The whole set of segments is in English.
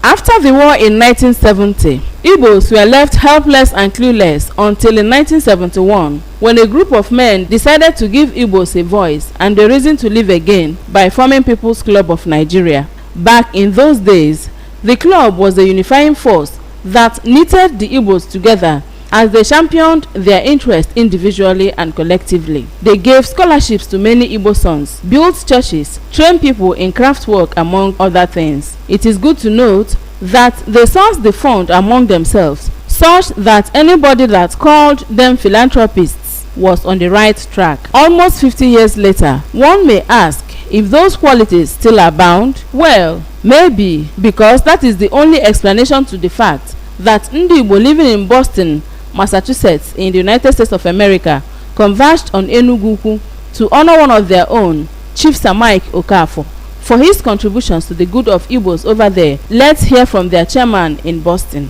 After the war in 1970, Igbos were left helpless and clueless until in 1971, when a group of men decided to give Igbos a voice and a reason to live again by forming People's Club of Nigeria. Back in those days, the club was a unifying force that knitted the Igbos together as they championed their interests individually and collectively. They gave scholarships to many Igbo sons, built churches, trained people in craft work, among other things. It is good to note that they sourced the fund among themselves, such that anybody that called them philanthropists was on the right track. Almost 50 years later, one may ask if those qualities still abound. Well, maybe, because that is the only explanation to the fact that Ndi Igbo living in Boston, Massachusetts, in the United States of America, converged on Enugu to honor one of their own, Chief Sir Mike Okafo, for his contributions to the good of Igbos over there. Let's hear from their chairman in Boston.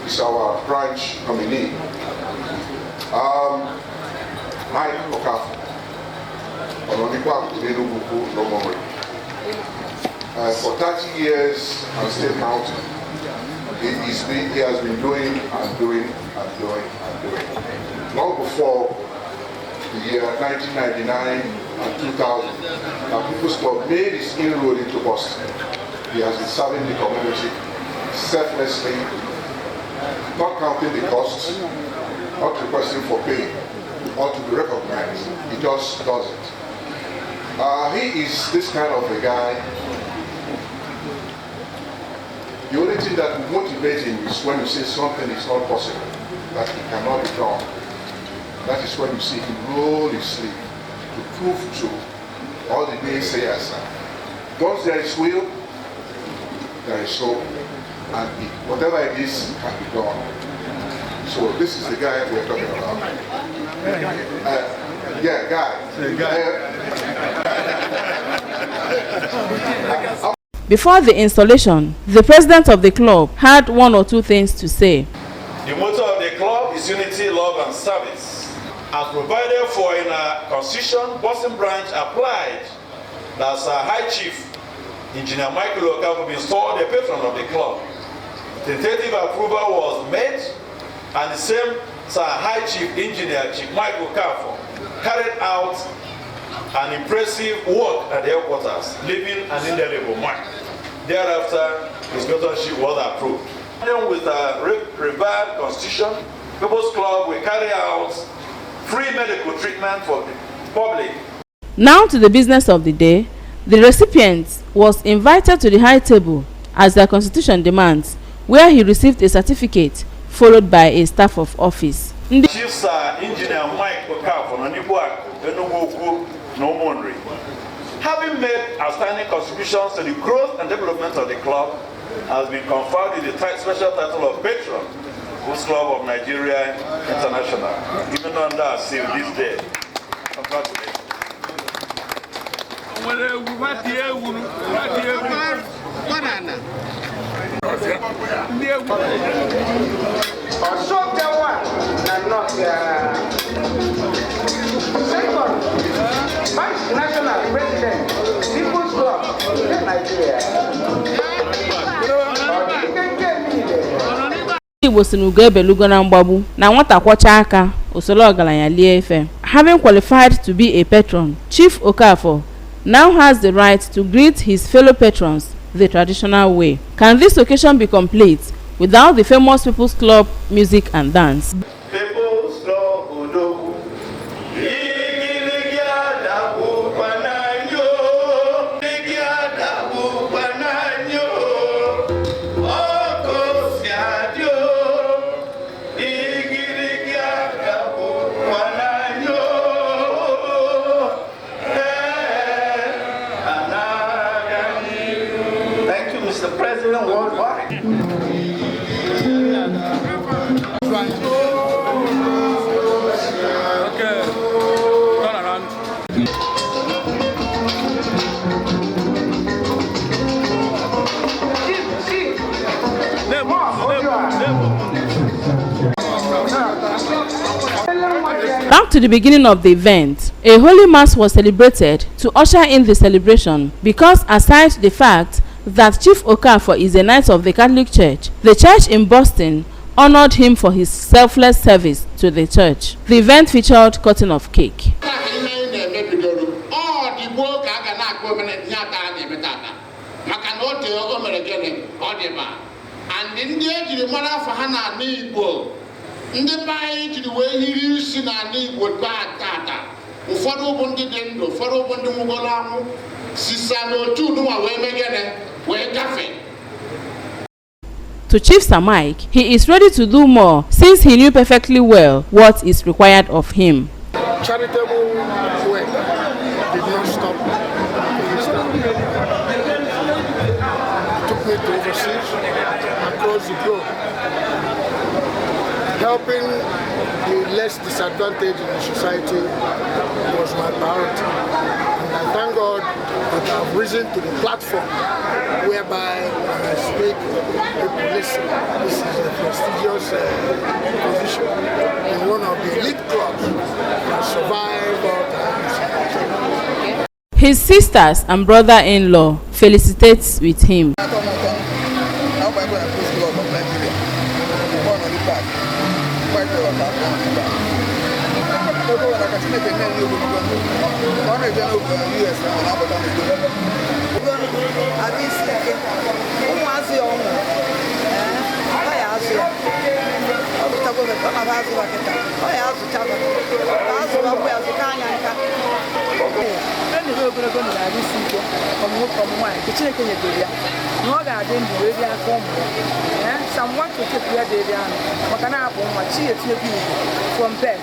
It's our branch nominee, Mike Okafo. For 30 years, I'm still counting. He has been doing and doing and doing and doing. Long before the year 1999 and 2000, now People's Club made its inroad into Boston. He has been serving the community selflessly, not counting the costs, not requesting for pay, or to be recognized. He just does it. He is this kind of a guy. The only thing that will motivate him is when you say something is not possible, that it cannot be done. That is when you see him roll his sleeve to prove to all the naysayers. Once there is will, there is hope, and whatever it is can be done. So this is the guy we are talking about. Guy. Before the installation, the president of the club had one or two things to say. The motto of the club is unity, love, and service. As provided for in our constitution, Boston branch applied that High Chief Engineer Michael Okafo be installed the patron of the club. Tentative approval was made, and the same High Chief Engineer Chief Michael Okafo carried out an impressive work at the headquarters, leaving an indelible mark. Thereafter, his mentorship was approved. With a revised constitution, People's Club will carry out free medical treatment for the public. Now to the business of the day. The recipient was invited to the high table as their constitution demands, where he received a certificate followed by a staff of office. Chief Sir Engineer Mike Okafo having made outstanding contributions to the growth and development of the club, has been conferred with the special title of Patron, People's Club of Nigeria International, given under our seal this day. Congratulations. Vice National President, People's Club of Nigeria. Igbo si n'ugo ebelugo na mgbagbu na nwata kwọcha aka usoro ọgaranya lie efe. Having qualified to be a patron, Chief Okafo now has the right to greet his fellow patrons the traditional way. Can this occasion be complete without the famous People's Club music and dance? Mr. President worldwide. Okay, turn around. Back to the beginning of the event, a holy mass was celebrated to usher in the celebration, because aside the fact that Chief Okafo is a Knight of the Catholic Church, the church in Boston honored him for his selfless service to the church. The event featured cutting of cake. To Chief Sir Mike, he is ready to do more since he knew perfectly well what is required of him. Charitable work did not stop. It took me to overseas, across the globe, helping the less disadvantaged in the society was my priority. And I thank God that I've risen to the platform whereby when I speak, people listen. This is a prestigious position in one of the elite clubs that survive all times. His sisters and brother-in-law felicitate with him. from birth,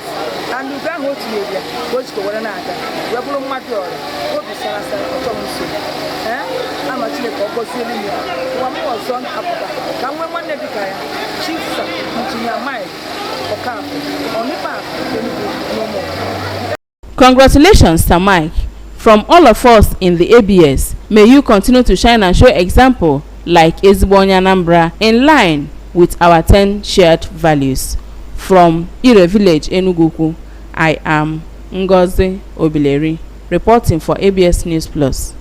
and you can't go to India, go to one another. We are going to go to Sarasota. I'm a chief of Bosilia. One more son up. Come when one dedicated chief son into your mind. Okafo, only back, no more. Congratulations, Sir Mike. From all of us in the ABS, may you continue to shine and show example like Anambra in line with our 10 shared values. From Ire Village, Enugu, I am Ngozi Obileri, reporting for ABS News Plus.